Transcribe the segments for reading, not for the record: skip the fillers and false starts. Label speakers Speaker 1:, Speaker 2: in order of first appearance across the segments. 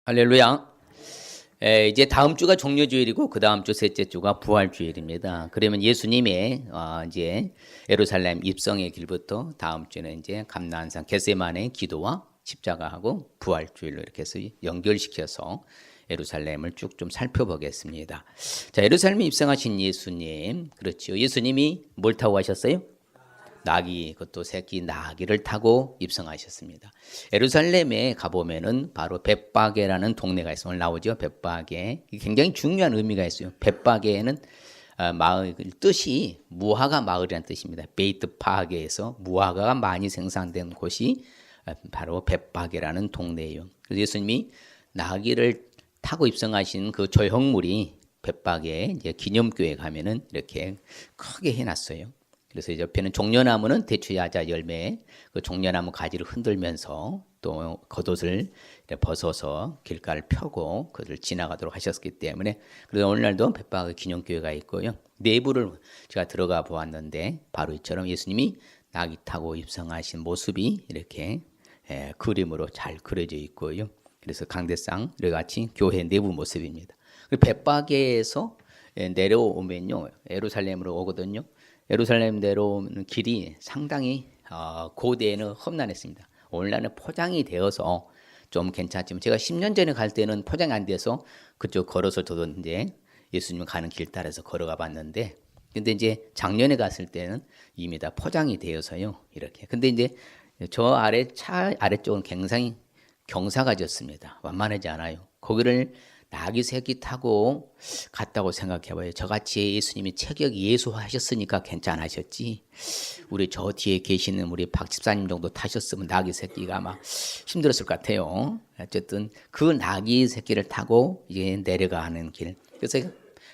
Speaker 1: 할렐루야. 이제 다음 주가 종료주일이고 그 다음 주 셋째 주가 부활주일입니다. 그러면 예수님의 이제 예루살렘 입성의 길부터 다음 주는 이제 감난산 겟세마네 기도와 십자가하고 부활주일로 이렇게 해서 연결시켜서 예루살렘을 쭉 좀 살펴보겠습니다. 자, 예루살렘에 입성하신 예수님, 그렇죠. 예수님이 뭘 타고 가셨어요? 나귀, 그것도 새끼 나귀를 타고 입성하셨습니다. 예루살렘에 가보면은 바로 벳바게라는 동네가 있어요. 오늘 나오죠. 벳바게. 굉장히 중요한 의미가 있어요. 벳바게에는 마을 뜻이 무화과 마을이라는 뜻입니다. 베이트파게에서 무화과가 많이 생산된 곳이 바로 벳바게라는 동네예요. 그래서 예수님이 나귀를 타고 입성하신 그 조형물이 벳바게 이제 기념교회 가면은 이렇게 크게 해놨어요. 그래서 옆에는 종려나무는 대추야자 열매, 그 종려나무 가지를 흔들면서 또 겉옷을 벗어서 길가를 펴고 그들 지나가도록 하셨기 때문에 그래서 오늘날도 벳바게 기념교회가 있고요. 내부를 제가 들어가 보았는데 바로 이처럼 예수님이 나귀 타고 입성하신 모습이 이렇게 그림으로 잘 그려져 있고요. 그래서 강대상 이와 같이 교회 내부 모습입니다. 벳바게에서 내려오면요, 예루살렘으로 오거든요. 예루살렘 내려오는 길이 상당히 고대에는 험난했습니다. 오늘날은 포장이 되어서 좀 괜찮지만 제가 10년 전에 갈 때는 포장이 안 돼서 그쪽 걸어서 저도 이제 예수님 가는 길 따라서 걸어가 봤는데, 근데 이제 작년에 갔을 때는 이미 다 포장이 되어서요, 이렇게. 근데 이제 저 아래 차 아래쪽은 굉장히 경사가 졌습니다. 완만하지 않아요. 거기를 나귀 새끼 타고 갔다고 생각해봐요. 저같이 예수님이 체격 예수하셨으니까 괜찮으셨지. 우리 저 뒤에 계시는 우리 박 집사님 정도 타셨으면 나귀 새끼가 아마 힘들었을 것 같아요. 어쨌든 그 나귀 새끼를 타고 이제 내려가는 길. 그래서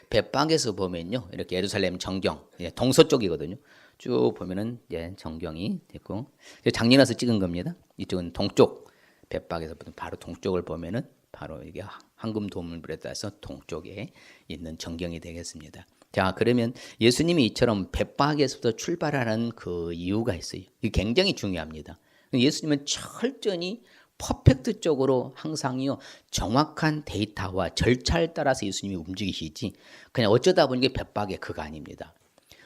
Speaker 1: 벳방에서 보면요, 이렇게 예루살렘 정경, 동서쪽이거든요. 쭉 보면은 이제 정경이 있고, 작년에 와서 찍은 겁니다. 이쪽은 동쪽, 벳방에서 바로 동쪽을 보면은 바로 이게 황금 도물불에 따라서 동쪽에 있는 정경이 되겠습니다. 자, 그러면 예수님이 이처럼 벳바게에서부터 출발하는 그 이유가 있어요. 이게 굉장히 중요합니다. 예수님은 철저히 퍼펙트적으로 항상요, 정확한 데이터와 절차를 따라서 예수님이 움직이시지 그냥 어쩌다 보니까 벳바게 그거 아닙니다.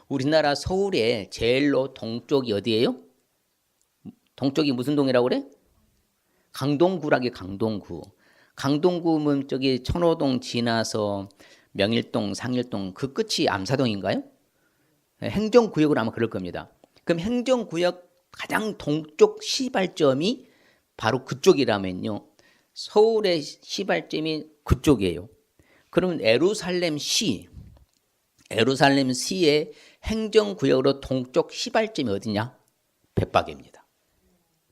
Speaker 1: 우리나라 서울의 제일로 동쪽이 어디예요? 동쪽이 무슨 동이라고 그래? 강동구라기. 강동구. 강동구면 저기 천호동 지나서 명일동, 상일동 그 끝이 암사동인가요? 행정구역으로 아마 그럴 겁니다. 그럼 행정구역 가장 동쪽 시발점이 바로 그쪽이라면요, 서울의 시발점이 그쪽이에요. 그러면 예루살렘시의 행정구역으로 동쪽 시발점이 어디냐? 벳바게입니다.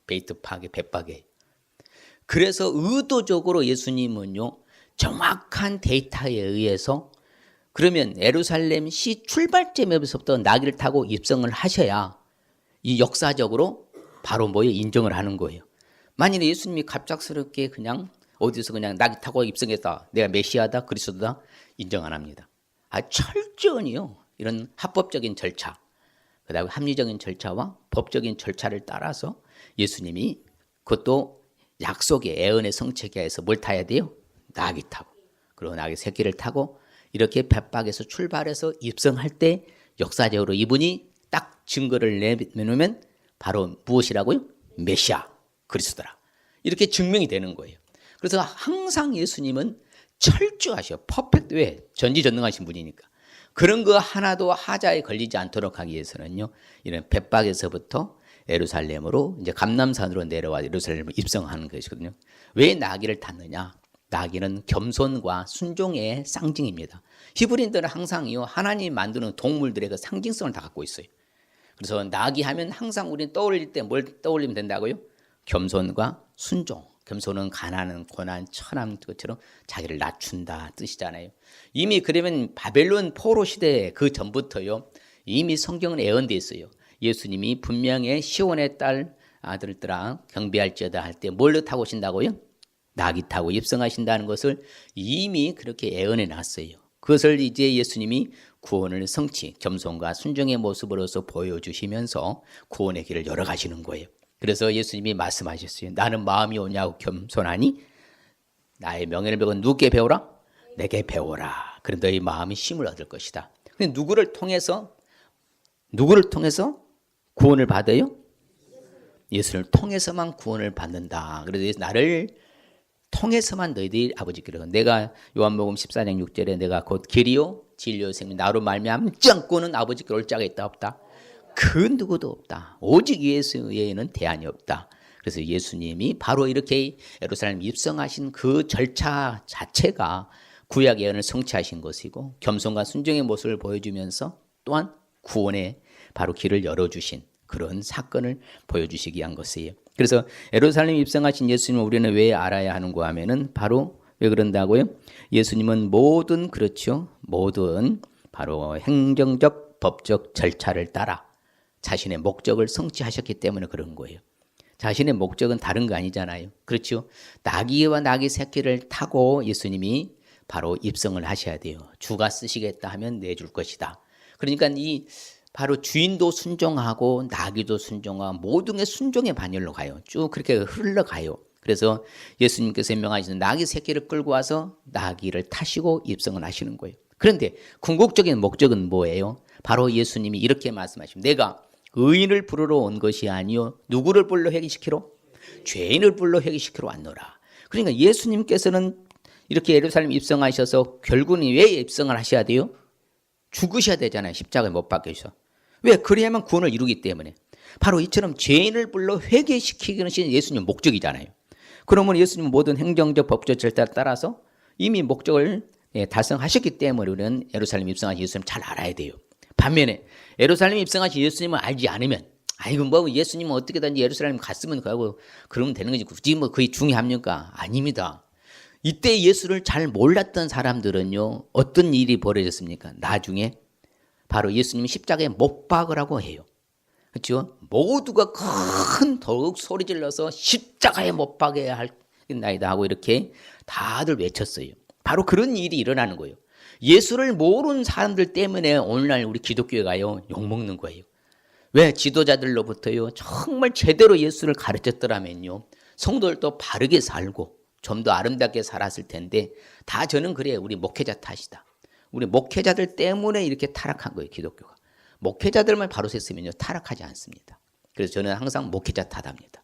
Speaker 1: 베이트파게, 벳바게. 그래서 의도적으로 예수님은요, 정확한 데이터에 의해서 그러면 예루살렘 시 출발점에서부터 나귀를 타고 입성을 하셔야 이 역사적으로 바로 뭐에 인정을 하는 거예요. 만일에 예수님이 갑작스럽게 그냥 어디서 그냥 나귀 타고 입성했다, 내가 메시아다, 그리스도다, 인정 안 합니다. 철저히요, 이런 합법적인 절차, 그다음에 합리적인 절차와 법적인 절차를 따라서 예수님이 그것도 약속의 애언의 성취하기 위해서 뭘 타야 돼요? 나귀 타고. 그리고 나귀 새끼를 타고 이렇게 벳바게에서 출발해서 입성할 때 역사적으로 이분이 딱 증거를 내놓으면 바로 무엇이라고요? 메시아, 그리스도라. 이렇게 증명이 되는 거예요. 그래서 항상 예수님은 철저하셔. 퍼펙트. 왜? 전지전능하신 분이니까. 그런 거 하나도 하자에 걸리지 않도록 하기 위해서는요, 이런 벳바게에서부터 예루살렘으로 이제 감람산으로 내려와 예루살렘을 입성하는 것이거든요. 왜 나귀를 탔느냐? 나귀는 겸손과 순종의 상징입니다. 히브리인들은 항상요, 하나님 만드는 동물들의 그 상징성을 다 갖고 있어요. 그래서 나귀 하면 항상 우리는 떠올릴 때 뭘 떠올리면 된다고요? 겸손과 순종. 겸손은 가난한 고난 천한 것처럼 자기를 낮춘다 뜻이잖아요. 이미 그러면 바벨론 포로 시대 그 전부터요, 이미 성경은 예언되어 있어요. 예수님이 분명히 시온의 딸 아들들아 경배할지어다 할 때 뭘 타고 오신다고요? 나귀 타고 입성하신다는 것을 이미 그렇게 예언해 놨어요. 그것을 이제 예수님이 구원을 성취, 겸손과 순종의 모습으로서 보여주시면서 구원의 길을 열어가시는 거예요. 그래서 예수님이 말씀하셨어요. 나는 마음이 오냐고 겸손하니 나의 명예를 배워 누구께 배워라? 내게 배워라. 그럼 너희 마음이 힘을 얻을 것이다. 근데 누구를 통해서 구원을 받아요? 예수를 통해서만 구원을 받는다. 그래서 나를 통해서만 너희들이 아버지께로 가. 내가 요한복음 14장 6절에 내가 곧 길이요 진리요 생명 나로 말미암지 않고는 아버지께로 올 자가 있다 없다. 그 누구도 없다. 오직 예수 외에는 대안이 없다. 그래서 예수님이 바로 이렇게 예루살렘 입성하신 그 절차 자체가 구약 예언을 성취하신 것이고 겸손과 순종의 모습을 보여주면서 또한 구원의 바로 길을 열어주신 그런 사건을 보여주시기 위한 것이에요. 그래서 예루살렘 입성하신 예수님을 우리는 왜 알아야 하는가 하면은 바로 왜 그런다고요? 예수님은 모든 바로 행정적 법적 절차를 따라 자신의 목적을 성취하셨기 때문에 그런 거예요. 자신의 목적은 다른 거 아니잖아요. 그렇죠? 나귀와 나귀 새끼를 타고 예수님이 바로 입성을 하셔야 돼요. 주가 쓰시겠다 하면 내줄 것이다. 그러니까 이 바로 주인도 순종하고 나귀도 순종하고 모든 게 순종의 반열로 가요. 쭉 그렇게 흘러가요. 그래서 예수님께서 명하시는 나귀 새끼를 끌고 와서 나귀를 타시고 입성을 하시는 거예요. 그런데 궁극적인 목적은 뭐예요? 바로 예수님이 이렇게 말씀하십니다. 내가 의인을 부르러 온 것이 아니요 누구를 불러 회개시키러? 죄인을 불러 회개시키러 왔노라. 그러니까 예수님께서는 이렇게 예루살렘 입성하셔서 결국은 왜 입성을 하셔야 돼요? 죽으셔야 되잖아요. 십자가에 못 박혀서. 왜? 그래야만 구원을 이루기 때문에. 바로 이처럼 죄인을 불러 회개시키는 것이 예수님의 목적이잖아요. 그러면 예수님은 모든 행정적 법적 절차를 따라서 이미 목적을 달성하셨기 때문에 우리는 예루살렘 입성하신 예수님 잘 알아야 돼요. 반면에 예루살렘 입성하신 예수님을 알지 않으면 아이고 뭐 예수님은 어떻게든지 예루살렘 갔으면 가고 그러면 되는 거지 굳이 뭐 그게 중요합니까? 아닙니다. 이때 예수를 잘 몰랐던 사람들은요 어떤 일이 벌어졌습니까? 나중에 바로 예수님이 십자가에 못 박으라고 해요. 그렇죠? 모두가 더욱 소리 질러서 십자가에 못 박아야 할나이다 하고 이렇게 다들 외쳤어요. 바로 그런 일이 일어나는 거예요. 예수를 모르는 사람들 때문에 오늘날 우리 기독교가요 욕먹는 거예요. 왜? 지도자들로부터요 정말 제대로 예수를 가르쳤더라면요 성도들도 바르게 살고 좀 더 아름답게 살았을 텐데 다 저는 그래요. 우리 목회자 탓이다. 우리 목회자들 때문에 이렇게 타락한 거예요. 기독교가. 목회자들만 바로 섰으면요 타락하지 않습니다. 그래서 저는 항상 목회자 탓합니다.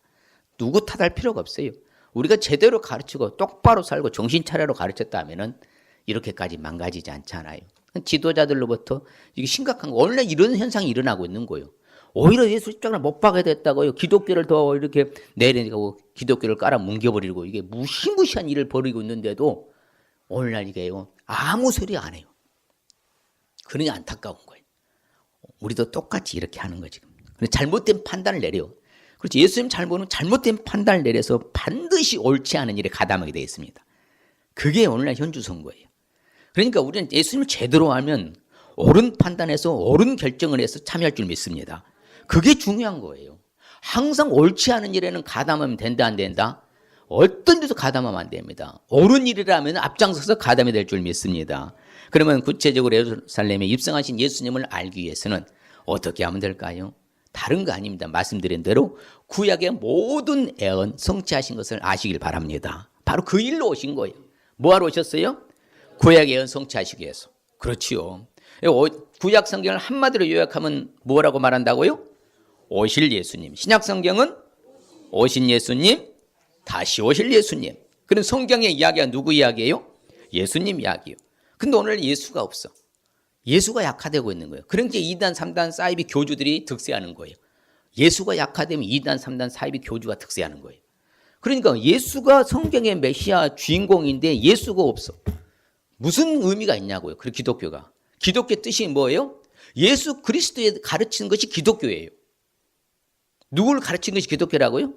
Speaker 1: 누구 탓할 필요가 없어요. 우리가 제대로 가르치고 똑바로 살고 정신 차려로 가르쳤다면은 이렇게까지 망가지지 않잖아요. 지도자들로부터 이게 심각한 거. 원래 이런 현상이 일어나고 있는 거예요. 오히려 예수 십자가를 못 박아야 됐다고요. 기독교를 더 이렇게 내리고 기독교를 깔아 뭉개버리고 이게 무시무시한 일을 벌이고 있는데도 오늘날 이게요 아무 소리 안 해요. 그러니 안타까운 거예요. 우리도 똑같이 이렇게 하는 거지. 잘못된 판단을 내려요. 그렇지. 예수님 잘못된 판단을 내려서 반드시 옳지 않은 일에 가담하게 되어 있습니다. 그게 오늘날 현주 선거예요. 그러니까 우리는 예수님을 제대로 알면 옳은 판단해서 옳은 결정을 해서 참여할 줄 믿습니다. 그게 중요한 거예요. 항상 옳지 않은 일에는 가담하면 된다 안 된다? 어떤 데서 가담하면 안 됩니다. 옳은 일이라면 앞장서서 가담이 될 줄 믿습니다. 그러면 구체적으로 예루살렘에 입성하신 예수님을 알기 위해서는 어떻게 하면 될까요? 다른 거 아닙니다. 말씀드린 대로 구약의 모든 예언 성취하신 것을 아시길 바랍니다. 바로 그 일로 오신 거예요. 뭐하러 오셨어요? 구약의 예언 성취하시기 위해서. 그렇지요. 구약 성경을 한마디로 요약하면 뭐라고 말한다고요? 오실 예수님. 신약 성경은 오신 예수님, 다시 오실 예수님. 그런 성경의 이야기가 누구 이야기예요? 예수님 이야기예요. 근데 오늘 예수가 없어. 예수가 약화되고 있는 거예요. 그러니까 2단, 3단 사이비 교주들이 득세하는 거예요. 예수가 약화되면 2단, 3단 사이비 교주가 득세하는 거예요. 그러니까 예수가 성경의 메시아 주인공인데 예수가 없어. 무슨 의미가 있냐고요. 그 기독교가. 기독교의 뜻이 뭐예요? 예수 그리스도에 가르치는 것이 기독교예요. 누구를 가르치는 것이 기독교라고요?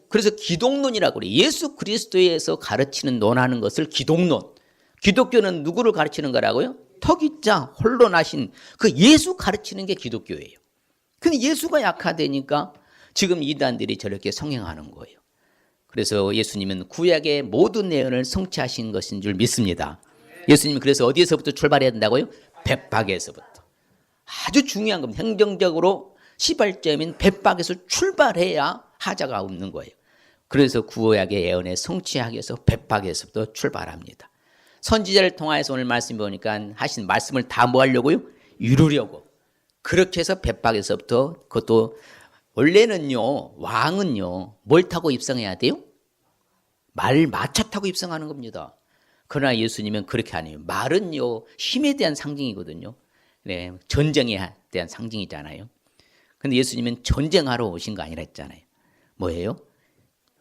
Speaker 1: 그래서 기독론이라고 그래요. 예수 그리스도에서 가르치는 논하는 것을 기독론. 기독교는 누구를 가르치는 거라고요? 턱있자 홀로 나신 그 예수 가르치는 게 기독교예요. 근데 예수가 약화되니까 지금 이단들이 저렇게 성행하는 거예요. 그래서 예수님은 구약의 모든 예언을 성취하신 것인 줄 믿습니다. 예수님은 그래서 어디에서부터 출발해야 된다고요? 벳박에서부터. 아주 중요한 겁니다. 행정적으로 시발점인 벳박에서 출발해야 하자가 없는 거예요. 그래서 구약의 예언에 성취하기 위해서 배박에서부터 출발합니다. 선지자를 통하여서 오늘 말씀 보니까 하신 말씀을 다 뭐 하려고요? 이루려고. 그렇게 해서 배박에서부터 그것도 원래는요, 왕은요, 뭘 타고 입성해야 돼요? 마차 타고 입성하는 겁니다. 그러나 예수님은 그렇게 아니에요. 말은요, 힘에 대한 상징이거든요. 네, 전쟁에 대한 상징이잖아요. 근데 예수님은 전쟁하러 오신 거 아니라 했잖아요. 뭐예요?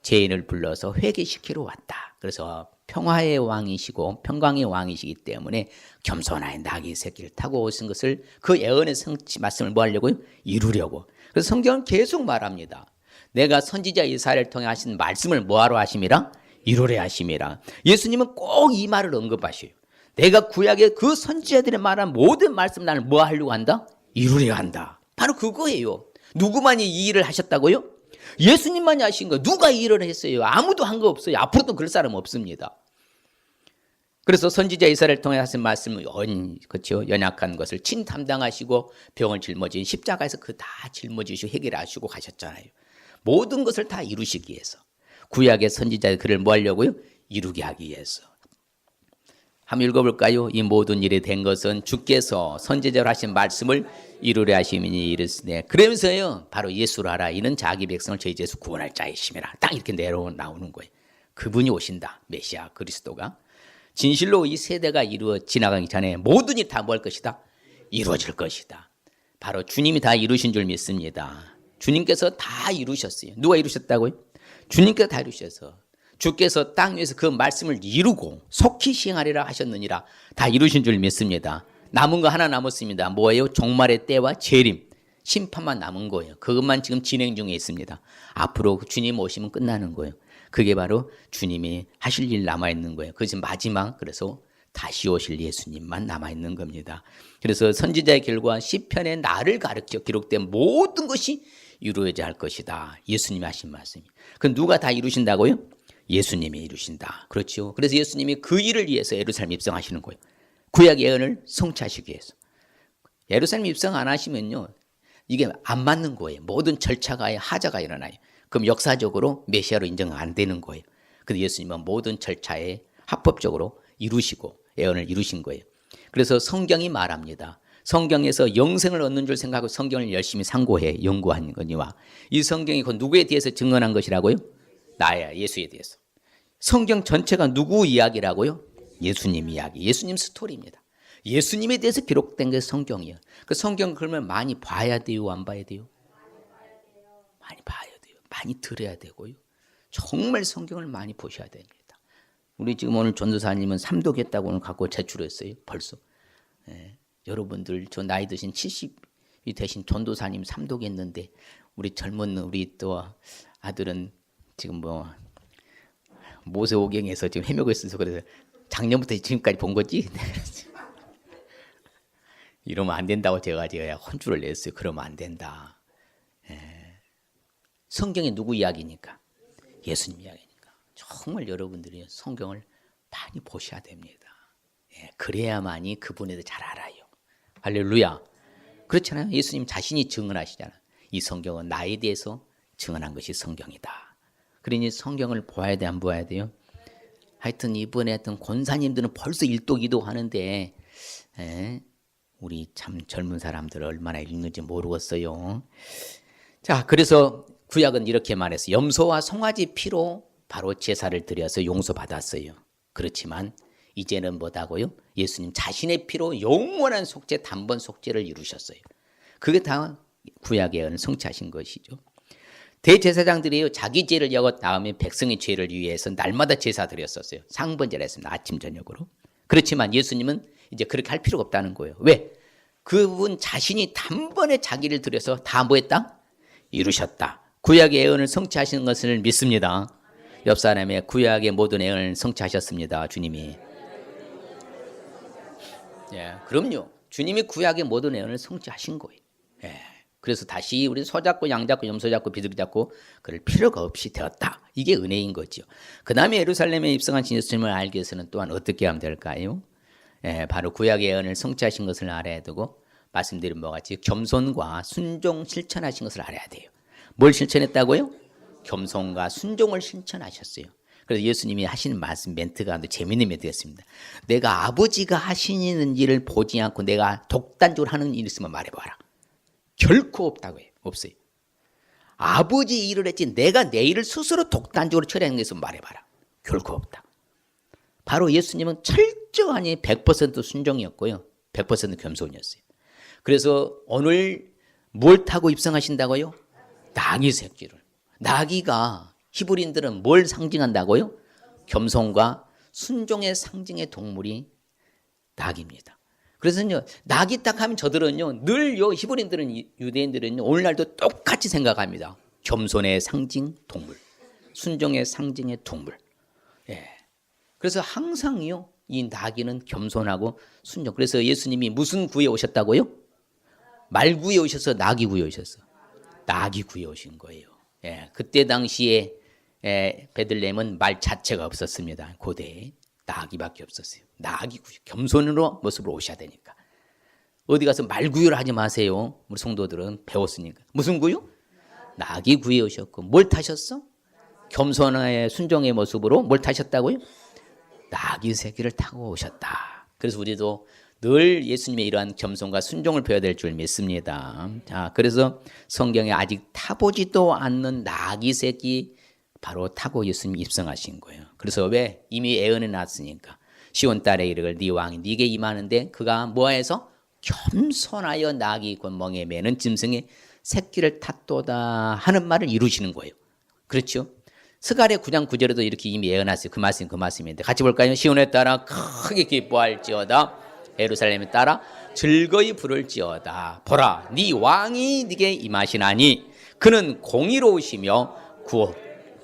Speaker 1: 죄인을 불러서 회개시키러 왔다. 그래서 평화의 왕이시고 평강의 왕이시기 때문에 겸손하게 나귀 새끼를 타고 오신 것을 그 예언의 성취 말씀을 뭐 하려고요? 이루려고. 그래서 성경은 계속 말합니다. 내가 선지자 이사야를 통해 하신 말씀을 뭐하러 하심이라? 이루려 하심이라. 예수님은 꼭 이 말을 언급하셔요. 내가 구약의 그 선지자들의 말한 모든 말씀 나를 뭐 하려고 한다? 이루려 한다. 바로 그거예요. 누구만이 이 일을 하셨다고요? 예수님만이 하신 거예요. 누가 이 일을 했어요? 아무도 한 거 없어요. 앞으로도 그럴 사람 없습니다. 그래서 선지자 이사야를 통해 하신 말씀을 그렇죠? 연약한 것을 친담당하시고 병을 짊어진 십자가에서 그 다 짊어지시고 해결하시고 가셨잖아요. 모든 것을 다 이루시기 위해서. 구약의 선지자의 글을 뭐 하려고요? 이루게 하기 위해서. 한번 읽어볼까요? 이 모든 일이 된 것은 주께서 선지자로 하신 말씀을 이루려 하심이니 이르시네. 그러면서요, 바로 예수를 알아. 이는 자기 백성을 저희 죄에서 구원할 자이심이라. 딱 이렇게 나오는 거예요. 그분이 오신다. 메시아 그리스도가. 진실로 이 세대가 지나가기 전에 모든 일이 다 뭐 할 것이다? 이루어질 것이다. 바로 주님이 다 이루신 줄 믿습니다. 주님께서 다 이루셨어요. 누가 이루셨다고요? 주님께서 다 이루셔서 주께서 땅 위에서 그 말씀을 이루고 속히 시행하리라 하셨느니라. 다 이루신 줄 믿습니다. 남은 거 하나 남았습니다. 뭐예요? 종말의 때와 재림, 심판만 남은 거예요. 그것만 지금 진행 중에 있습니다. 앞으로 주님 오시면 끝나는 거예요. 그게 바로 주님이 하실 일 남아있는 거예요. 그것이 마지막, 그래서 다시 오실 예수님만 남아있는 겁니다. 그래서 선지자의 결과 시편에 나를 가르쳐 기록된 모든 것이 이루어져야 할 것이다. 예수님이 하신 말씀이. 그럼 누가 다 이루신다고요? 예수님이 이루신다. 그렇죠. 그래서 예수님이 그 일을 위해서 예루살렘 입성하시는 거예요. 구약 예언을 성취하시기 위해서. 예루살렘 입성 안 하시면요, 이게 안 맞는 거예요. 모든 절차가 하자가 일어나요. 그럼 역사적으로 메시아로 인정 안 되는 거예요. 그래서 예수님은 모든 절차에 합법적으로 이루시고 예언을 이루신 거예요. 그래서 성경이 말합니다. 성경에서 영생을 얻는 줄 생각하고 성경을 열심히 상고해 연구한 거니와 이 성경이 그 누구에 대해서 증언한 것이라고요? 나야, 예수에 대해서. 성경 전체가 누구 이야기라고요? 예수님 이야기, 예수님 스토리입니다. 예수님에 대해서 기록된 게 성경이에요. 그 성경 그러면 많이 봐야 돼요, 안 봐야 돼요? 많이 봐야 돼요. 많이 들어야 되고요. 정말 성경을 많이 보셔야 됩니다. 우리 지금 오늘 전도사님은 삼독했다고 오늘 갖고 제출했어요, 벌써. 예. 여러분들 저 나이 드신 70이 되신 전도사님 삼독했는데 우리 젊은 우리 또 아들은 지금 뭐 모세오경에서 지금 헤매고 있어서 그래서 작년부터 지금까지 본 거지. 이러면 안 된다고 제가 혼쭐을 냈어요. 그러면 안 된다. 예. 성경이 누구 이야기니까? 예수님 이야기니까. 정말 여러분들이 성경을 많이 보셔야 됩니다. 예. 그래야만이 그분에 대해 잘 알아요. 할렐루야. 그렇잖아요. 예수님 자신이 증언하시잖아요. 이 성경은 나에 대해서 증언한 것이 성경이다. 그러니 성경을 보아야 돼, 안 보아야 돼요? 하여튼 이번에 하여튼 권사님들은 벌써 일독이도 하는데, 우리 참 젊은 사람들 얼마나 읽는지 모르겠어요. 자, 그래서 구약은 이렇게 말했어요. 염소와 송아지 피로 바로 제사를 드려서 용서받았어요. 그렇지만 이제는 뭐다고요? 예수님 자신의 피로 영원한 속죄, 단번 속죄를 이루셨어요. 그게 다 구약의 예언을 성취하신 것이죠. 대제사장들이요, 자기 죄를 여고 다음에 백성의 죄를 위해서 날마다 제사 드렸었어요. 상번제를 했습니다. 아침 저녁으로. 그렇지만 예수님은 이제 그렇게 할 필요가 없다는 거예요. 왜? 그분 자신이 단번에 자기를 드려서 다 뭐 했다? 이루셨다. 구약의 예언을 성취하시는 것을 믿습니다. 옆 사람의 구약의 모든 예언을 성취하셨습니다. 주님이. 예, 그럼요. 주님이 구약의 모든 예언을 성취하신 거예요. 예. 그래서 다시 우리 소 잡고 양 잡고 염소 잡고 비둘기 잡고 그럴 필요가 없이 되었다. 이게 은혜인 거죠. 그 다음에 예루살렘에 입성하신 예수님을 알기 위해서는 또한 어떻게 하면 될까요? 예, 바로 구약의 예언을 성취하신 것을 알아야 되고 말씀드린 바와 같이 겸손과 순종 실천하신 것을 알아야 돼요. 뭘 실천했다고요? 겸손과 순종을 실천하셨어요. 그래서 예수님이 하시는 말씀 멘트가 재미있는 멘트였습니다. 내가 아버지가 하시는 일을 보지 않고 내가 독단적으로 하는 일이 있으면 말해봐라. 결코 없다고 해요. 없어요. 아버지 일을 했지 내가 내 일을 스스로 독단적으로 처리하는 게 있으면 말해봐라. 결코 없다. 바로 예수님은 철저하니 100% 순종이었고요. 100% 겸손이었어요. 그래서 오늘 뭘 타고 입성하신다고요? 나귀 새끼를. 나귀가 히브리인들은 뭘 상징한다고요? 겸손과 순종의 상징의 동물이 나귀입니다. 그래서요, 나귀 딱 하면 저들은요, 늘요, 히브리인들은, 유대인들은요, 오늘날도 똑같이 생각합니다. 겸손의 상징 동물, 순종의 상징의 동물. 예. 그래서 항상요, 이 나귀는 겸손하고 순종. 그래서 예수님이 무슨 구에 오셨다고요? 말 구에 오셔서 나귀 구에 오셨어. 나귀 구에 오신 거예요. 예. 그때 당시에 베들레헴은 말 자체가 없었습니다. 고대에 나귀밖에 없었어요. 나귀 구유, 겸손으로 모습으로 오셔야 되니까. 어디 가서 말 구유를 하지 마세요. 우리 성도들은 배웠으니까. 무슨 구유? 나귀 구유에 오셨고 뭘 타셨어? 겸손의 순종의 모습으로 뭘 타셨다고요? 나귀 새끼를 타고 오셨다. 그래서 우리도 늘 예수님의 이러한 겸손과 순종을 배워야 될 줄 믿습니다. 자, 그래서 성경에 아직 타보지도 않는 나귀 새끼 바로 타고 예수님이 입성하신 거예요. 그래서 왜? 이미 예언해 놨으니까. 시온 딸의 이르기를 네 왕이 네게 임하는데 그가 뭐해서? 겸손하여 나귀 곤멍에 매는 짐승의 새끼를 탔도다 하는 말을 이루시는 거예요. 그렇죠? 스가랴 9장 9절에도 이렇게 이미 예언했어요. 그 말씀인데 같이 볼까요? 시온에 따라 크게 기뻐할지어다. 예루살렘에 따라 즐거이 부를지어다. 보라, 네 왕이 네게 임하시나니 그는 공의로우시며 구원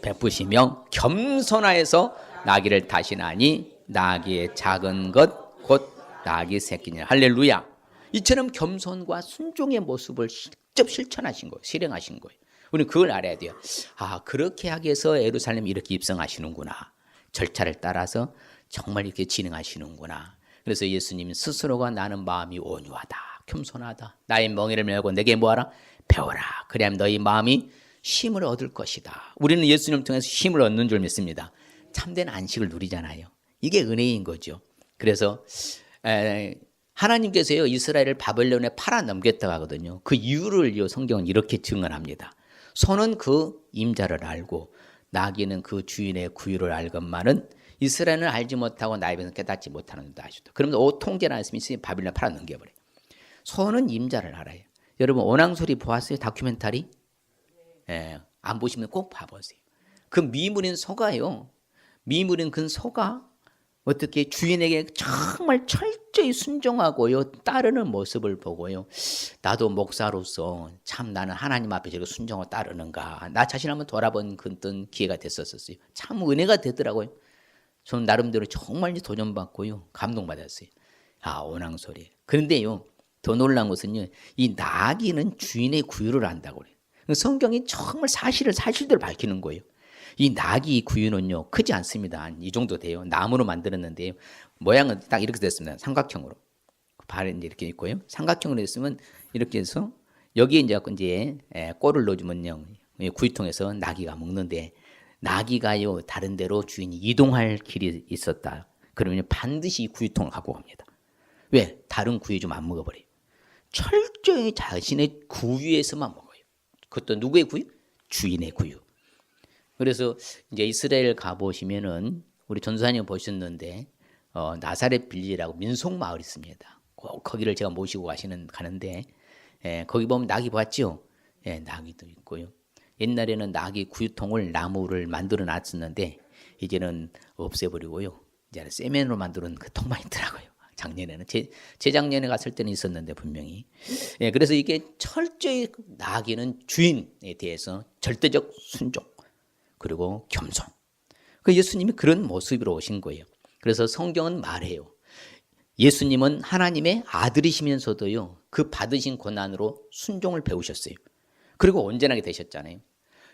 Speaker 1: 베푸시며 겸손하여서 나귀를 타시나니 나귀의 작은 것 곧 나귀 새끼니라. 할렐루야. 이처럼 겸손과 순종의 모습을 직접 실천하신 거예요. 실행하신 거예요. 우리는 그걸 알아야 돼요. 아, 그렇게 하기 위해서 예루살렘 이렇게 입성하시는구나. 절차를 따라서 정말 이렇게 진행하시는구나. 그래서 예수님 스스로가 나는 마음이 온유하다, 겸손하다. 나의 멍에를 메고 내게 뭐하라? 배워라. 그래야 너희 마음이 쉼을 얻을 것이다. 우리는 예수님을 통해서 쉼을 얻는 줄 믿습니다. 참된 안식을 누리잖아요. 이게 은혜인 거죠. 그래서 하나님께서요 이스라엘을 바벨론에 팔아 넘겼다고 하거든요. 그 이유를 성경은 이렇게 증언합니다. 소는 그 임자를 알고 나귀는 그 주인의 구유를 알건만은 이스라엘은 알지 못하고 나의 백성은 깨닫지 못하는다 하시다. 그러면 통제나 했으면 바벨론에 팔아 넘겨버려요. 소는 임자를 알아요. 여러분 오낭소리 보았어요? 다큐멘터리? 안 보시면 꼭 봐보세요. 그 미물인 소가요. 미물인 그 소가 어떻게 주인에게 정말 철저히 순종하고요. 따르는 모습을 보고요. 나도 목사로서 참 나는 하나님 앞에 저렇게 순종하고 따르는가. 나 자신 한번 돌아본 그런 기회가 됐었어요. 참 은혜가 되더라고요. 저는 나름대로 정말 도전받고요. 감동받았어요. 아, 오낭소리. 그런데요. 더 놀라운 것은요. 이 나귀는 주인의 구유를 안다고 그래요. 성경이 정말 사실대로 밝히는 거예요. 이 나귀 구유는요 크지 않습니다. 이 정도 돼요. 나무로 만들었는데요. 모양은 딱 이렇게 됐습니다. 삼각형으로. 발이 이렇게 있고요. 삼각형으로 됐으면 이렇게 해서 여기에 이제 꼴을 넣어주면요. 구유통에서 나귀가 먹는데 나귀가요 다른 데로 주인이 이동할 길이 있었다. 그러면 반드시 이 구유통을 갖고 갑니다. 왜? 다른 구유 좀 안 먹어버려요. 철저히 자신의 구유에서만 먹어요. 그것도 누구의 구유? 주인의 구유. 그래서 이제 이스라엘 가보시면은 우리 전도사님 보셨는데 나사렛 빌리라고 민속 마을이 있습니다. 꼭 거기를 제가 모시고 가는데 거기 보면 나귀 봤죠? 나귀도 있고요. 옛날에는 나귀 구유통을 나무를 만들어 놨었는데 이제는 없애버리고요. 이제는 세면으로 만드는 그 통만 있더라고요. 작년에는 재작년에 갔을 때는 있었는데 분명히. 그래서 이게 철저히 나귀는 주인에 대해서 절대적 순종 그리고 겸손. 그 예수님이 그런 모습으로 오신 거예요. 그래서 성경은 말해요. 예수님은 하나님의 아들이시면서도요. 그 받으신 고난으로 순종을 배우셨어요. 그리고 온전하게 되셨잖아요.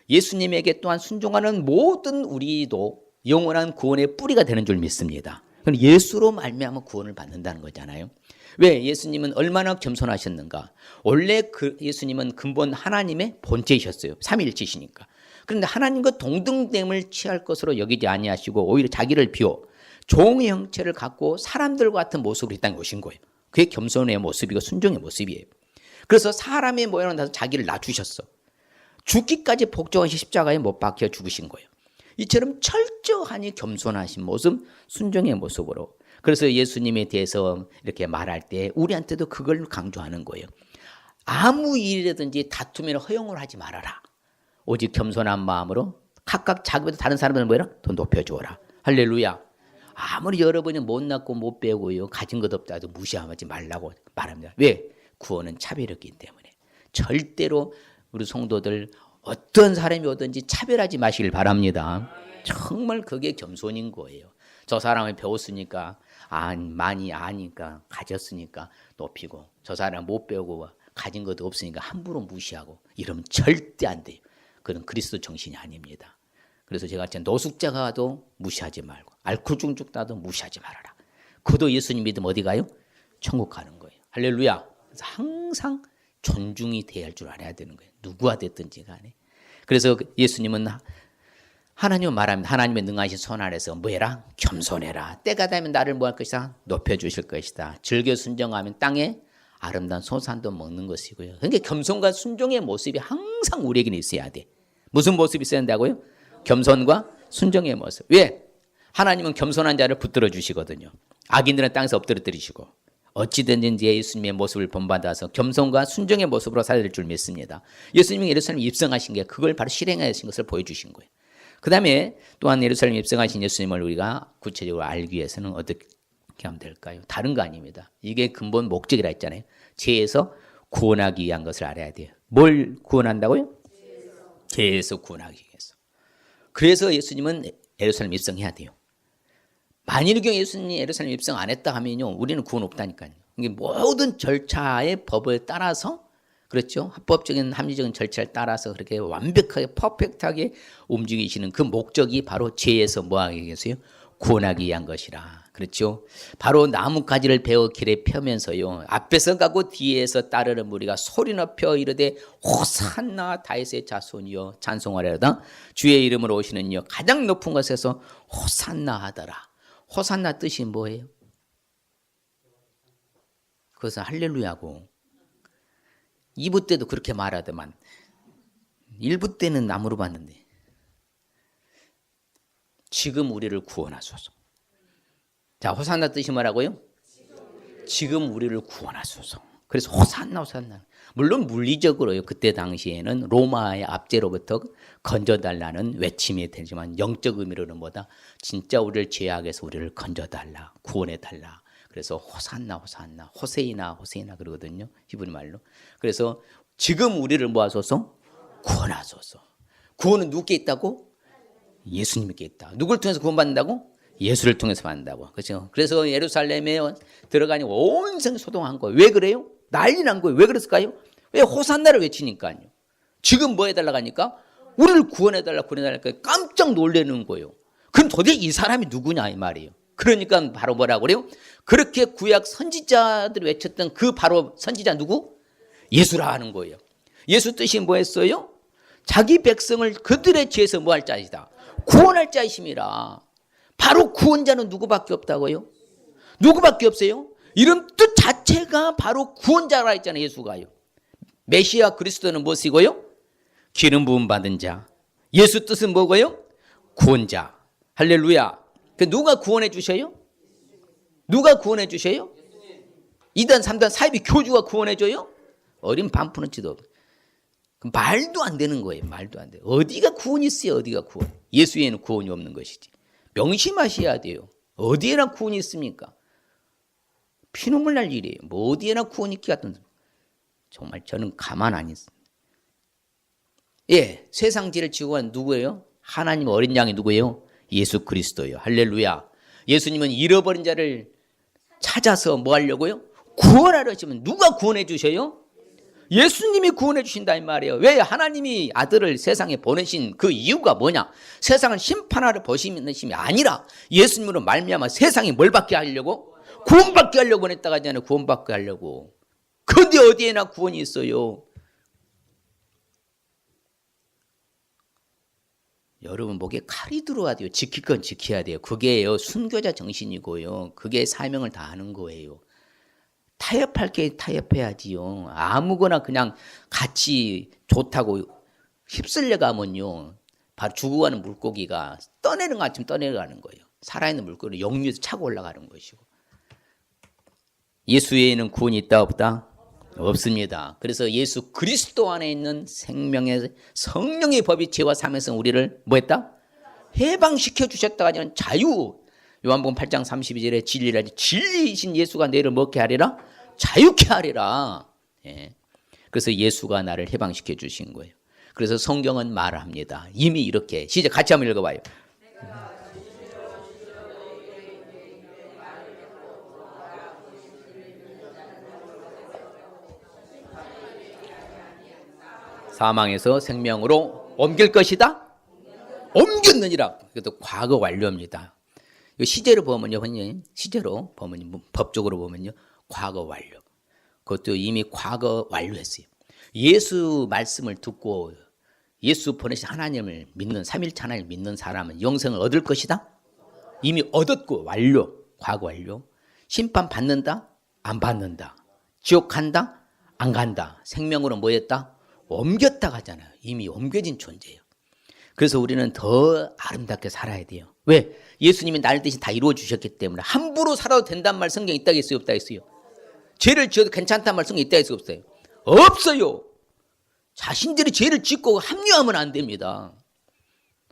Speaker 1: 예수님에게 또한 순종하는 모든 우리도 영원한 구원의 뿌리가 되는 줄 믿습니다. 그럼 예수로 말미암아 구원을 받는다는 거잖아요. 왜? 예수님은 얼마나 겸손하셨는가. 원래 예수님은 근본 하나님의 본체이셨어요. 삼위일체시니까. 그런데 하나님과 동등됨을 취할 것으로 여기지 아니하시고 오히려 자기를 비워 종의 형체를 갖고 사람들과 같은 모습으로 이 땅에 오신 거예요. 그게 겸손의 모습이고 순종의 모습이에요. 그래서 사람의 모양을 따서 자기를 낮추셨어. 죽기까지 복종하신 십자가에 못 박혀 죽으신 거예요. 이처럼 철저하니 겸손하신 모습, 순종의 모습으로. 그래서 예수님에 대해서 이렇게 말할 때 우리한테도 그걸 강조하는 거예요. 아무 일이라든지 다툼이나 허용을 하지 말아라. 오직 겸손한 마음으로 각각 자기보다 다른 사람들을 뭐라? 더 높여주어라. 할렐루야. 아무리 여러분이 못났고 못 배우고요, 가진 것 없다 해도 무시하지 말라고 말합니다. 왜? 구원은 차별이기 때문에. 절대로 우리 성도들 어떤 사람이 오든지 차별하지 마시길 바랍니다. 정말 그게 겸손인 거예요. 저 사람을 배웠으니까 많이 아니까 가졌으니까 높이고, 저 사람 못 배우고 가진 것도 없으니까 함부로 무시하고, 이러면 절대 안 돼요. 그런 그리스도 정신이 아닙니다. 그래서 제가 노숙자가 와도 무시하지 말고, 알코올 중독 나도 무시하지 말아라. 그도 예수님 믿으면 어디 가요? 천국 가는 거예요. 할렐루야. 그래서 항상 존중이 돼야 할 줄 알아야 되는 거예요. 누구와 됐든지 간에. 그래서 예수님은 하나님은 말합니다. 하나님의 능하신 손 아래서 뭐해라? 겸손해라. 때가 되면 나를 뭐 할 것이다? 높여주실 것이다. 즐겨 순종하면 땅에 아름다운 소산도 먹는 것이고요. 그러니까 겸손과 순종의 모습이 항상 우리에게는 있어야 돼. 무슨 모습이 있어야 한다고요? 겸손과 순종의 모습. 왜? 하나님은 겸손한 자를 붙들어 주시거든요. 악인들은 땅에서 엎드려뜨리시고, 어찌든지 예수님의 모습을 본받아서 겸손과 순종의 모습으로 살릴 줄 믿습니다. 예수님이 예루살렘에 입성하신 게 그걸 바로 실행하신 것을 보여주신 거예요. 그 다음에 또한 예루살렘에 입성하신 예수님을 우리가 구체적으로 알기 위해서는 어떻게 하면 될까요? 다른 거 아닙니다. 이게 근본 목적이라 했잖아요. 죄에서 구원하기 위한 것을 알아야 돼요. 뭘 구원한다고요? 죄에서 구원하기 위해서. 그래서 예수님은 예루살렘 입성해야 돼요. 만일 경우 예수님이 예루살렘 입성 안 했다 하면요, 우리는 구원 없다니까요. 이게 모든 절차의 법을 따라서, 그렇죠? 합법적인 합리적인 절차를 따라서 그렇게 완벽하게 퍼펙트하게 움직이시는 그 목적이 바로 죄에서 뭐하기 위해서요? 구원하기 위한 것이라. 그렇죠? 바로 나뭇가지를 베어 길에 펴면서요, 앞에서 가고 뒤에서 따르는 무리가 소리 높여 이르되 호산나 다윗의 자손이여 찬송하려다 주의 이름으로 오시는 이여 가장 높은 곳에서 호산나 하더라. 호산나 뜻이 뭐예요? 그것은 할렐루야고, 2부 때도 그렇게 말하더만 1부 때는 안 물어봤는데, 지금 우리를 구원하소서. 자, 호산나 뜻이 뭐라고요? 지금 우리를 구원하소서. 그래서 호산나 호산나. 물론 물리적으로요, 그때 당시에는 로마의 압제로부터 건져달라는 외침이 되지만 영적 의미로는 뭐다? 진짜 우리를 죄악에서 우리를 건져달라, 구원해달라. 그래서 호산나 호산나, 호세이나 호세이나 그러거든요, 히브리 말로. 그래서 지금 우리를 모아소서, 구원하소서. 구원은 누구께 있다고? 예수님께 있다. 누굴 통해서 구원받는다고? 예수를 통해서 받는다고. 그렇죠? 그래서 예루살렘에 들어가니 온 성이 소동한 거예요. 왜 그래요? 난리 난 거예요. 왜 그랬을까요? 왜 호산나를 외치니까요. 지금 뭐 해달라고 하니까 우리를 구원해달라, 구원해달라. 깜짝 놀라는 거예요. 그럼 도대체 이 사람이 누구냐 이 말이에요. 그러니까 바로 뭐라고 그래요? 그렇게 구약 선지자들이 외쳤던 그 바로 선지자 누구? 예수라 하는 거예요. 예수 뜻이 뭐였어요? 자기 백성을 그들의 죄에서 뭐 할 자이다? 구원할 자이심이라. 바로 구원자는 누구밖에 없다고요? 누구밖에 없어요? 이런 뜻 자체가 바로 구원자라 했잖아요, 예수가요. 메시아 그리스도는 무엇이고요? 기름 부음 받은 자. 예수 뜻은 뭐고요? 구원자. 할렐루야. 누가 구원해 주셔요? 누가 구원해 주셔요? 2단, 3단 사이비 교주가 구원해 줘요? 어린 반푸는지도 없어요. 말도 안 되는 거예요. 말도 안 돼요. 어디가 구원이 있어요? 어디가 구원? 예수에는 구원이 없는 것이지. 명심하셔야 돼요. 어디에나 구원이 있습니까? 피눈물 날 일이에요. 뭐 어디에나 구원이 있기 같은. 정말 저는 가만 안 있습니다. 예, 세상 죄를 지고 간 누구예요? 하나님 어린 양이 누구예요? 예수 그리스도예요. 할렐루야. 예수님은 잃어버린 자를 찾아서 뭐 하려고요? 구원하려 하시면 누가 구원해 주셔요? 예수님이 구원해 주신다 이 말이에요. 왜? 하나님이 아들을 세상에 보내신 그 이유가 뭐냐? 세상을 심판하러 보시는 것이 아니라 예수님으로 말미암아 세상이 뭘 받게 하려고? 구원받게 하려고 보냈다가 하잖아요. 구원받게 하려고. 그런데 어디에나 구원이 있어요. 여러분 목에 칼이 들어와야 돼요. 지킬 건 지켜야 돼요. 그게요 순교자 정신이고요. 그게 사명을 다하는 거예요. 타협할 게 타협해야지요. 아무거나 그냥 같이 좋다고 휩쓸려 가면요. 바로 죽어가는 물고기가 떠내는 것처럼 떠내려가는 거예요. 살아있는 물고기를 역류해서 차고 올라가는 것이고. 예수 외에는 구원이 있다 없다? 없습니다. 그래서 예수 그리스도 안에 있는 생명의 성령의 법이 죄와 사명에서 우리를 뭐 했다? 해방시켜 주셨다가 아니라 자유. 요한복음 8장 32절에 진리라 진리이신 예수가 너희를 먹게 하리라 자유케 하리라. 예. 그래서 예수가 나를 해방시켜 주신 거예요. 그래서 성경은 말을 합니다. 이미 이렇게 시작 같이 한번 읽어봐요. 사망에서 생명으로 옮길 것이다. 옮겼느니라. 이것도 과거 완료입니다. 시제로 보면요, 시제로 보면 법적으로 보면요, 과거 완료. 그것도 이미 과거 완료했어요. 예수 말씀을 듣고 예수 보내신 하나님을 믿는 삼일체 하나님을 믿는 사람은 영생을 얻을 것이다. 이미 얻었고 완료, 과거 완료. 심판 받는다, 안 받는다. 지옥 간다, 안 간다. 생명으로 뭐였다? 옮겼다 가잖아요. 이미 옮겨진 존재예요. 그래서 우리는 더 아름답게 살아야 돼요. 왜? 예수님이 날 대신 다 이루어 주셨기 때문에 함부로 살아도 된다는 말 성경에 있다 했어요? 없다 했어요? 죄를 지어도 괜찮다는 말 성경에 있다 했어요? 없어요? 없어요. 자신들이 죄를 짓고 합리화하면 안 됩니다.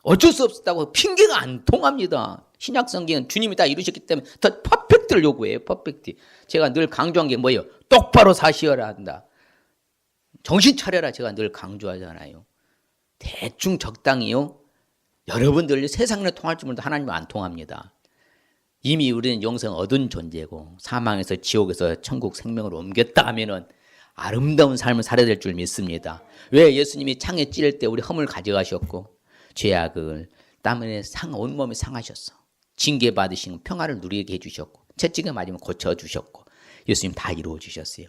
Speaker 1: 어쩔 수 없었다고 핑계가 안 통합니다. 신약 성경은 주님이 다 이루셨기 때문에 더 퍼펙트를 요구해요. 퍼펙트. 제가 늘 강조한 게 뭐예요? 똑바로 사시어라 한다. 정신 차려라 제가 늘 강조하잖아요. 대충 적당히요. 여러분들 세상에 통할 줄 몰라도 하나님은 안 통합니다. 이미 우리는 영생 얻은 존재고 사망에서 지옥에서 천국 생명으로 옮겼다 하면은 아름다운 삶을 살아야 될 줄 믿습니다. 왜? 예수님이 창에 찔릴 때 우리 흠을 가져가셨고 죄악을 땀에 온몸에 상하셨어. 징계 받으신 평화를 누리게 해주셨고 채찍에 맞으면 고쳐주셨고 예수님 다 이루어 주셨어요.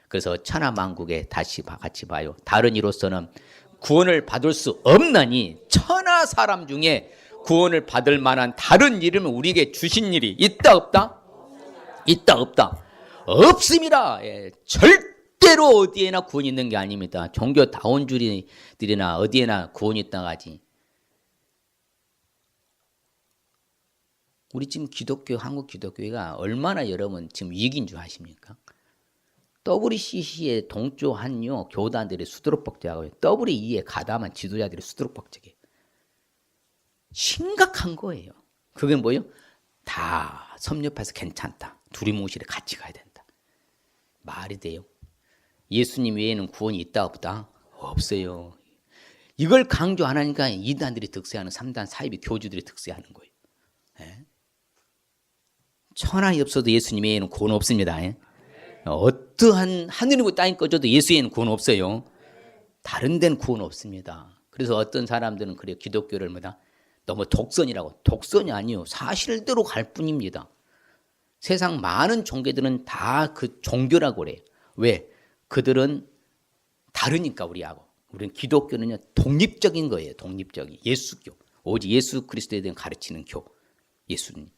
Speaker 1: 그래서 천하만국에 다시 같이 봐요. 다른 이로서는 구원을 받을 수 없나니 천하 사람 중에 구원을 받을 만한 다른 이름을 우리에게 주신 일이 있다 없다? 있다 없다? 없습니다. 예, 절대로 어디에나 구원이 있는 게 아닙니다. 종교 다원주의들이나 어디에나 구원이 있다고 하지. 우리 지금 기독교, 한국 기독교회가 얼마나 여러분 지금 위기인 줄 아십니까? WCC의 동조한요 교단들이 수두룩벅적하고요. WE에 가담한 지도자들이 수두룩벅적해요. 심각한 거예요. 그게 뭐예요? 다 섭렵해서 괜찮다. 두리뭉실에 같이 가야 된다. 말이 돼요? 예수님 외에는 구원이 있다 없다? 없어요. 이걸 강조 안 하니까 이단들이 득세하는 3단 사이비 교주들이 득세하는 거예요. 예? 천하에 없어도 예수님 외에는 구원 없습니다. 예? 어떠한 하늘이고 땅이 꺼져도 예수에는 구원 없어요. 다른 데는 구원 없습니다. 그래서 어떤 사람들은 그래요. 기독교를 너무 독선이라고. 독선이 아니요. 사실대로 갈 뿐입니다. 세상 많은 종교들은 다 그 종교라고 그래요. 왜? 그들은 다르니까 우리하고. 우리는 기독교는요. 독립적인 거예요. 독립적인. 예수교. 오직 예수 그리스도에 대한 가르치는 교. 예수님.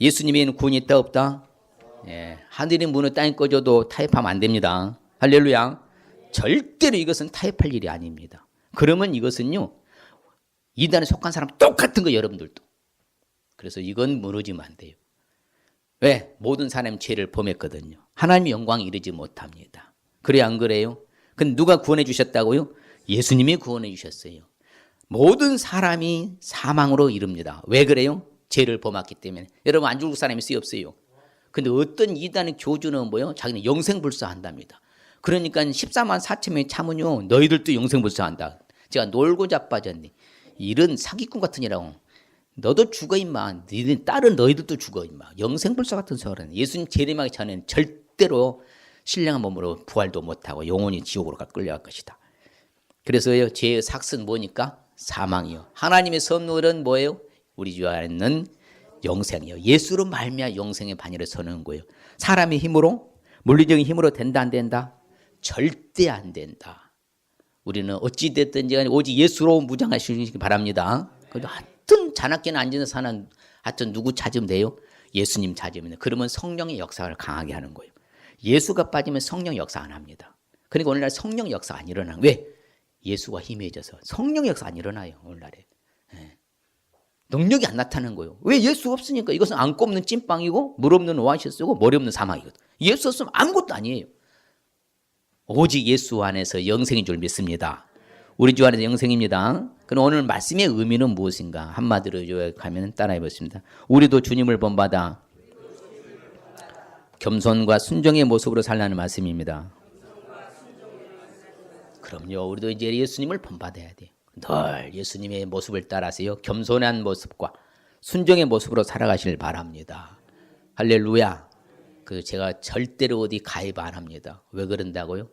Speaker 1: 예수님에는 구원이 있다 없다? 예, 하늘이 무너 땅이 꺼져도 타협하면 안 됩니다. 할렐루야. 절대로 이것은 타협할 일이 아닙니다. 그러면 이것은요 이단에 속한 사람 똑같은 거예요. 여러분들도. 그래서 이건 무너지면 안 돼요. 왜? 모든 사람이 죄를 범했거든요. 하나님의 영광에 이르지 못합니다. 그래요 안 그래요? 근데 누가 구원해 주셨다고요? 예수님이 구원해 주셨어요. 모든 사람이 사망으로 이릅니다. 왜 그래요? 죄를 범했기 때문에. 여러분 안 죽을 사람이 있어요 없어요? 근데 어떤 이단의 교주는 뭐요? 자기는 영생불사한답니다. 그러니까 14만 4천 명이 참은요. 너희들도 영생불사한다. 제가 놀고 자빠졌니. 이런 사기꾼 같은 이라고. 너도 죽어 임마. 너희들 딸은 너희들도 죽어 임마. 영생불사 같은 소리는 예수님 재림하기 전에는 절대로 신령한 몸으로 부활도 못하고 영원히 지옥으로 끌려갈 것이다. 그래서요. 죄의 삭은 뭐니까? 사망이요. 하나님의 선물은 뭐예요? 우리 주 안에 있는 영생이요. 예수로 말미암아 영생의 반열에 서는 거예요. 사람의 힘으로, 물리적인 힘으로 된다 안 된다? 절대 안 된다. 우리는 어찌 됐든지 간에 오직 예수로 무장하시기 바랍니다. 그래도 하여튼 자나깨나 앉아서 사는 하여튼 누구 찾으면 돼요? 예수님 찾으면 돼요. 그러면 성령의 역사를 강하게 하는 거예요. 예수가 빠지면 성령 역사 안 합니다. 그러니까 오늘날 성령 역사 안 일어나요. 왜? 예수가 힘해져서 성령 역사 안 일어나요. 오늘날에. 능력이 안 나타나는 거예요. 왜? 예수 없으니까. 이것은 안 꼽는 찐빵이고 물 없는 오아시스고 머리 없는 사막이거든. 예수 없으면 아무것도 아니에요. 오직 예수 안에서 영생인 줄 믿습니다. 우리 주 안에서 영생입니다. 그럼 오늘 말씀의 의미는 무엇인가? 한마디로 요약하면 따라해 보겠습니다. 우리도 주님을 본받아 겸손과 순종의 모습으로 살라는 말씀입니다. 그럼요. 우리도 이제 예수님을 본받아야 돼요. 늘 예수님의 모습을 따라서요. 겸손한 모습과 순종의 모습으로 살아가시길 바랍니다. 할렐루야. 제가 절대로 어디 가입 안 합니다. 왜 그런다고요?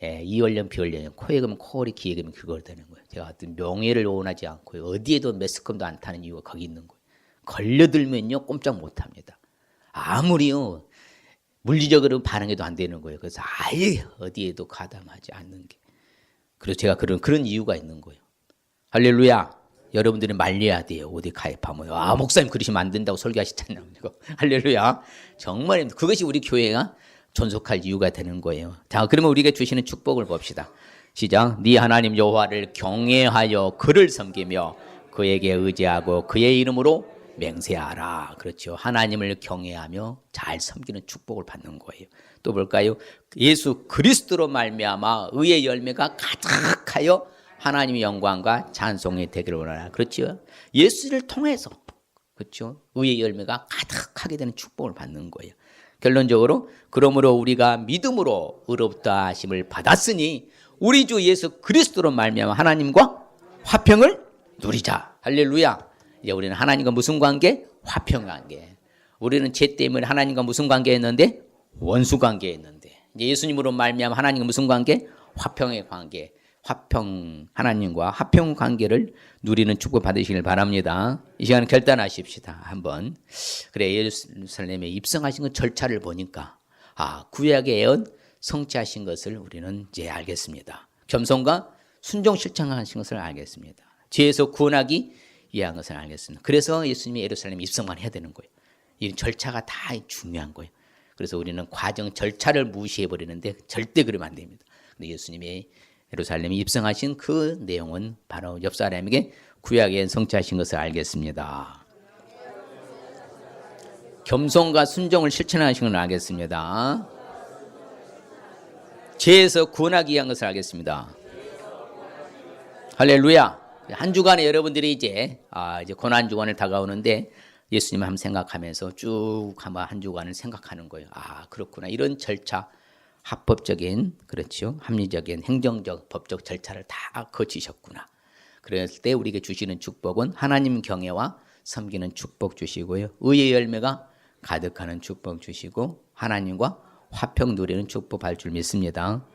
Speaker 1: 이월년 비월년 코에 그면 코걸이 귀에 그면 그걸 되는 거예요. 제가 어떤 명예를 원하지 않고요. 어디에도 매스컴도 안 타는 이유가 거기 있는 거예요. 걸려들면요 꼼짝 못 합니다. 아무리요 물리적으로 반응해도 안 되는 거예요. 그래서 아예 어디에도 가담하지 않는 게. 그래서 제가 그런 이유가 있는 거예요. 할렐루야. 여러분들이 말려야 돼요. 어디 가입하면. 목사님 그러시면 안 된다고 설교하시잖아요. 할렐루야. 정말 그것이 우리 교회가 존속할 이유가 되는 거예요. 자, 그러면 우리가 주시는 축복을 봅시다. 시작. 네 하나님 여호와를 경외하여 그를 섬기며 그에게 의지하고 그의 이름으로 맹세하라. 그렇죠. 하나님을 경외하며 잘 섬기는 축복을 받는 거예요. 또 볼까요? 예수 그리스도로 말미암아 의의 열매가 가득하여 하나님의 영광과 찬송이 되기를 원하라. 그렇죠. 예수를 통해서 그렇죠. 의의 열매가 가득하게 되는 축복을 받는 거예요. 결론적으로 그러므로 우리가 믿음으로 의롭다 하심을 받았으니 우리 주 예수 그리스도로 말미암아 하나님과 화평을 누리자. 할렐루야. 이제 우리는 하나님과 무슨 관계? 화평 관계. 우리는 죄 때문에 하나님과 무슨 관계였는데? 원수 관계였는데. 이제 예수님으로 말미암아 하나님과 무슨 관계? 화평의 관계. 하나님과 화평 관계를 누리는 축복 받으시길 바랍니다. 이 시간에 결단하십시다. 한번. 그래, 예루살렘에 입성하신 그 절차를 보니까 구약의 예언 성취하신 것을 우리는 이제 알겠습니다. 겸손과 순종 실천하신 것을 알겠습니다. 죄에서 구원하기 위한 것을 알겠습니다. 그래서 예수님이 예루살렘에 입성만 해야 되는 거예요. 이 절차가 다 중요한 거예요. 그래서 우리는 과정 절차를 무시해 버리는데 절대 그러면 안 됩니다. 근데 예수님이 예루살렘에 입성하신 그 내용은 바로 옆 사람에게 구약에 성취하신 것을 알겠습니다. 겸손과 순종을 실천하신 걸 알겠습니다. 죄에서 구원하기 위한 것을 알겠습니다. 할렐루야. 한 주간에 여러분들이 이제 고난 주간을 다가오는데 예수님을 한번 생각하면서 쭉 한번 한 주간을 생각하는 거예요. 그렇구나. 이런 절차, 합법적인, 그렇죠. 합리적인, 행정적, 법적 절차를 다 거치셨구나. 그랬을 때 우리에게 주시는 축복은 하나님 경외와 섬기는 축복 주시고요. 의의 열매가 가득하는 축복 주시고 하나님과 화평 누리는 축복 받을 줄 믿습니다.